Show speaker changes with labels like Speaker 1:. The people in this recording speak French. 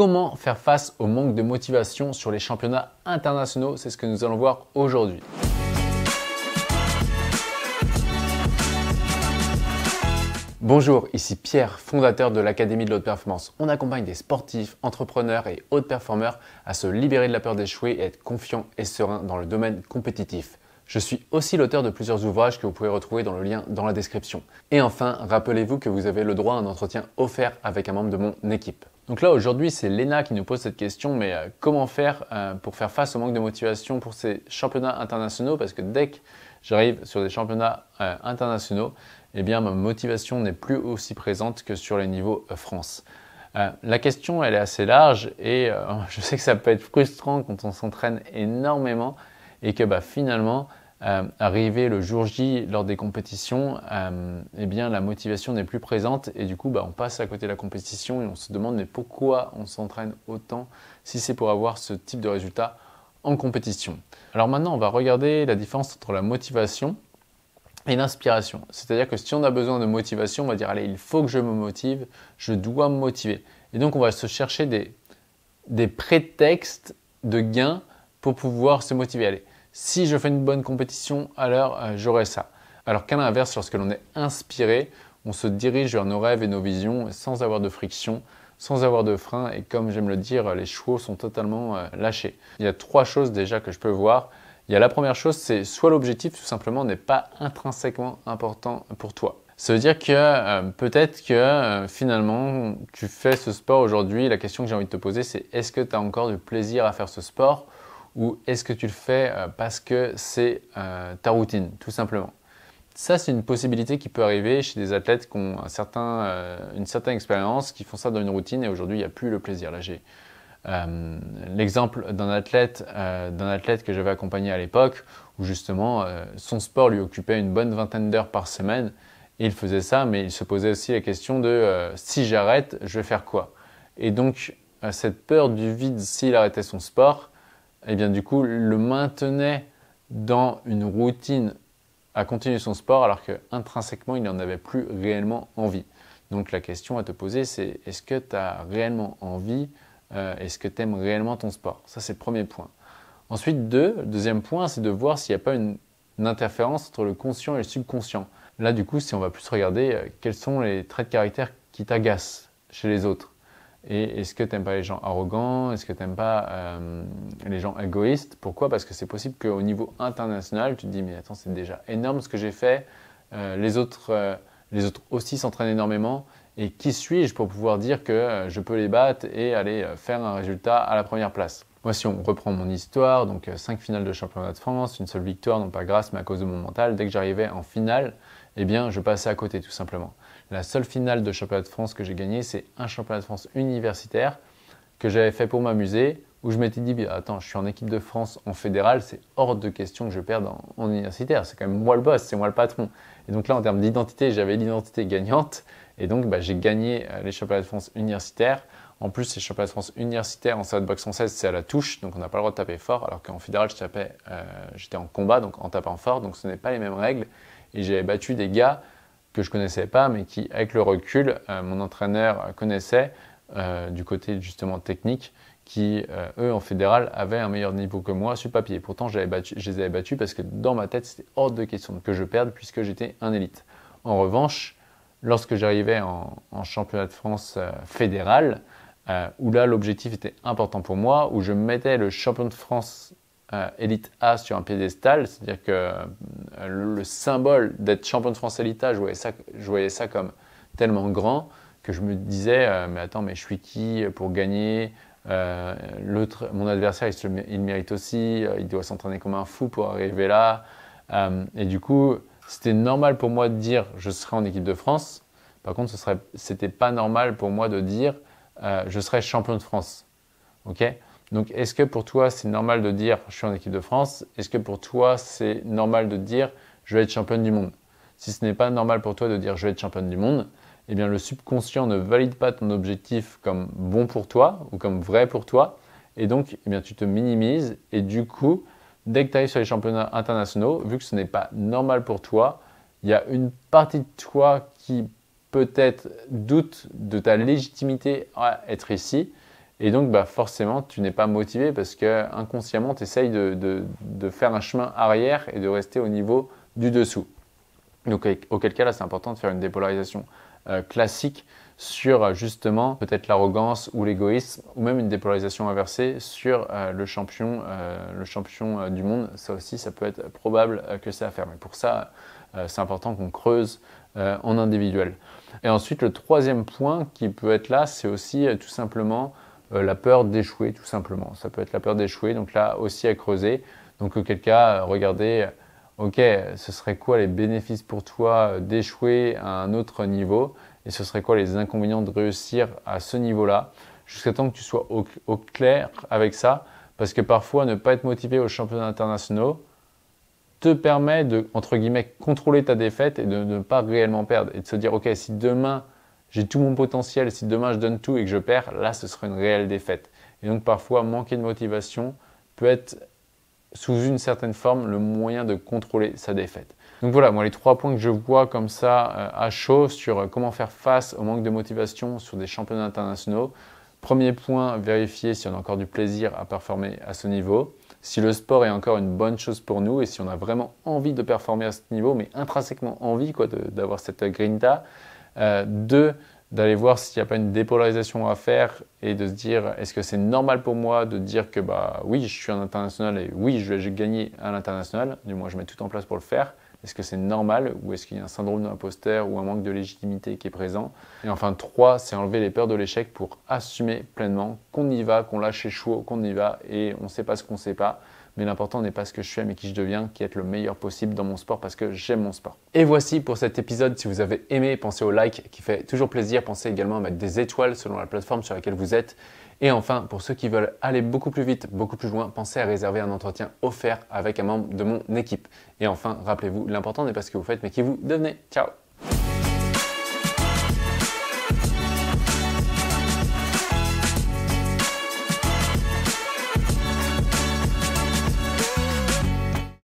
Speaker 1: Comment faire face au manque de motivation sur les championnats internationaux? C'est ce que nous allons voir aujourd'hui. Bonjour, ici Pierre, fondateur de l'Académie de l'Haute Performance. On accompagne des sportifs, entrepreneurs et hautes performeurs à se libérer de la peur d'échouer et être confiants et sereins dans le domaine compétitif. Je suis aussi l'auteur de plusieurs ouvrages que vous pouvez retrouver dans le lien dans la description. Et enfin, rappelez-vous que vous avez le droit à un entretien offert avec un membre de mon équipe. Donc là, aujourd'hui, c'est Léna qui nous pose cette question, mais comment faire pour faire face au manque de motivation pour ces championnats internationaux? Parce que dès que j'arrive sur des championnats internationaux, eh bien, ma motivation n'est plus aussi présente que sur les niveaux France. La question, elle est assez large et je sais que ça peut être frustrant quand on s'entraîne énormément et que finalement, arrivé le jour J lors des compétitions, eh bien, la motivation n'est plus présente et du coup, on passe à côté de la compétition et on se demande mais pourquoi on s'entraîne autant si c'est pour avoir ce type de résultat en compétition. Alors maintenant, on va regarder la différence entre la motivation et l'inspiration. C'est-à-dire que si on a besoin de motivation, on va dire allez, il faut que je me motive, je dois me motiver. Et donc, on va se chercher des prétextes de gain pour pouvoir se motiver. Allez, si je fais une bonne compétition, alors j'aurai ça. Alors qu'à l'inverse, lorsque l'on est inspiré, on se dirige vers nos rêves et nos visions sans avoir de friction, sans avoir de frein. Et comme j'aime le dire, les chevaux sont totalement lâchés. Il y a trois choses déjà que je peux voir. Il y a la première chose, c'est soit l'objectif tout simplement n'est pas intrinsèquement important pour toi. Ça veut dire que peut-être que finalement tu fais ce sport aujourd'hui. La question que j'ai envie de te poser, c'est est-ce que tu as encore du plaisir à faire ce sport ou est-ce que tu le fais parce que c'est ta routine, tout simplement. Ça, c'est une possibilité qui peut arriver chez des athlètes qui ont une certaine expérience, qui font ça dans une routine et aujourd'hui, il n'y a plus le plaisir. Là, j'ai l'exemple d'un athlète que j'avais accompagné à l'époque où justement son sport lui occupait une bonne vingtaine d'heures par semaine et il faisait ça, mais il se posait aussi la question de si j'arrête, je vais faire quoi? Et donc, cette peur du vide s'il arrêtait son sport, et bien du coup, le maintenait dans une routine à continuer son sport alors qu'intrinsèquement, il n'en avait plus réellement envie. Donc la question à te poser, c'est est-ce que tu as réellement envie? Est-ce que tu aimes réellement ton sport? Ça, c'est le premier point. Ensuite, deuxième point, c'est de voir s'il n'y a pas une interférence entre le conscient et le subconscient. Là, du coup, si on va plus regarder quels sont les traits de caractère qui t'agacent chez les autres. Et est-ce que tu n'aimes pas les gens arrogants? Est-ce que tu n'aimes pas les gens égoïstes? Pourquoi? Parce que c'est possible qu'au niveau international, tu te dis mais attends, c'est déjà énorme ce que j'ai fait. Les autres aussi s'entraînent énormément. Et qui suis-je pour pouvoir dire que je peux les battre et aller faire un résultat à la première place? Moi, si on reprend mon histoire, donc 5 finales de championnat de France, une seule victoire, non pas grâce mais à cause de mon mental. Dès que j'arrivais en finale, eh bien, je passais à côté tout simplement. La seule finale de championnat de France que j'ai gagnée, c'est un championnat de France universitaire que j'avais fait pour m'amuser, où je m'étais dit, attends, je suis en équipe de France en fédéral, c'est hors de question que je perde en universitaire. C'est quand même moi le boss, c'est moi le patron. Et donc là, en termes d'identité, j'avais l'identité gagnante. Et donc, j'ai gagné les championnats de France universitaires. En plus, les championnats de France universitaires en salle de boxe française, c'est à la touche, donc on n'a pas le droit de taper fort, alors qu'en fédéral, j'étais en combat, donc en tapant fort, donc ce n'est pas les mêmes règles. Et j'avais battu des gars que je ne connaissais pas, mais qui, avec le recul, mon entraîneur connaissait du côté justement technique, qui, eux, en fédéral, avaient un meilleur niveau que moi sur papier. Pourtant, je les avais battus parce que dans ma tête, c'était hors de question que je perde puisque j'étais un élite. En revanche, lorsque j'arrivais en championnat de France fédéral, où là, l'objectif était important pour moi, où je mettais le champion de France élite A sur un piédestal, c'est-à-dire que le symbole d'être champion de France élite A, je voyais ça comme tellement grand que je me disais mais attends, mais je suis qui pour gagner? Mon adversaire, il mérite aussi, il doit s'entraîner comme un fou pour arriver là. Et du coup, c'était normal pour moi de dire je serai en équipe de France. Par contre, c'était pas normal pour moi de dire je serai champion de France. Ok? Donc, est-ce que pour toi, c'est normal de dire je suis en équipe de France? Est-ce que pour toi, c'est normal de dire je vais être championne du monde? Si ce n'est pas normal pour toi de dire je vais être championne du monde, eh bien, le subconscient ne valide pas ton objectif comme bon pour toi ou comme vrai pour toi. Et donc, eh bien, tu te minimises. Et du coup, dès que tu arrives sur les championnats internationaux, vu que ce n'est pas normal pour toi, il y a une partie de toi qui peut-être doute de ta légitimité à être ici. Et donc, forcément, tu n'es pas motivé parce que inconsciemment, tu essayes de faire un chemin arrière et de rester au niveau du dessous. Donc, auquel cas, là, c'est important de faire une dépolarisation classique sur justement peut-être l'arrogance ou l'égoïsme, ou même une dépolarisation inversée sur le champion du monde. Ça aussi, ça peut être probable que c'est à faire. Mais pour ça, c'est important qu'on creuse en individuel. Et ensuite, le troisième point qui peut être là, c'est aussi tout simplement la peur d'échouer, tout simplement. Ça peut être la peur d'échouer, donc là aussi à creuser. Donc auquel cas, regardez, ok, ce serait quoi les bénéfices pour toi d'échouer à un autre niveau et ce serait quoi les inconvénients de réussir à ce niveau-là, jusqu'à temps que tu sois au clair avec ça, parce que parfois ne pas être motivé aux championnats internationaux te permet de, entre guillemets, contrôler ta défaite et de ne pas réellement perdre, et de se dire, ok, si demain j'ai tout mon potentiel, si demain je donne tout et que je perds, là ce serait une réelle défaite. Et donc parfois manquer de motivation peut être sous une certaine forme le moyen de contrôler sa défaite. Donc voilà, moi les 3 points que je vois comme ça à chaud sur comment faire face au manque de motivation sur des championnats internationaux. Premier point, vérifier si on a encore du plaisir à performer à ce niveau, si le sport est encore une bonne chose pour nous et si on a vraiment envie de performer à ce niveau, mais intrinsèquement envie d'avoir cette grinta. 2, d'aller voir s'il n'y a pas une dépolarisation à faire et de se dire est-ce que c'est normal pour moi de dire que oui, je suis un international et oui, je vais gagner à l'international, du moins je mets tout en place pour le faire. Est-ce que c'est normal ou est-ce qu'il y a un syndrome d'imposteur ou un manque de légitimité qui est présent? Et enfin 3, c'est enlever les peurs de l'échec pour assumer pleinement qu'on y va, qu'on lâche les chevaux, qu'on y va et on ne sait pas ce qu'on ne sait pas. Mais l'important n'est pas ce que je suis, mais qui je deviens, qui est être le meilleur possible dans mon sport parce que j'aime mon sport. Et voici pour cet épisode. Si vous avez aimé, pensez au like qui fait toujours plaisir. Pensez également à mettre des étoiles selon la plateforme sur laquelle vous êtes. Et enfin, pour ceux qui veulent aller beaucoup plus vite, beaucoup plus loin, pensez à réserver un entretien offert avec un membre de mon équipe. Et enfin, rappelez-vous, l'important n'est pas ce que vous faites, mais qui vous devenez. Ciao!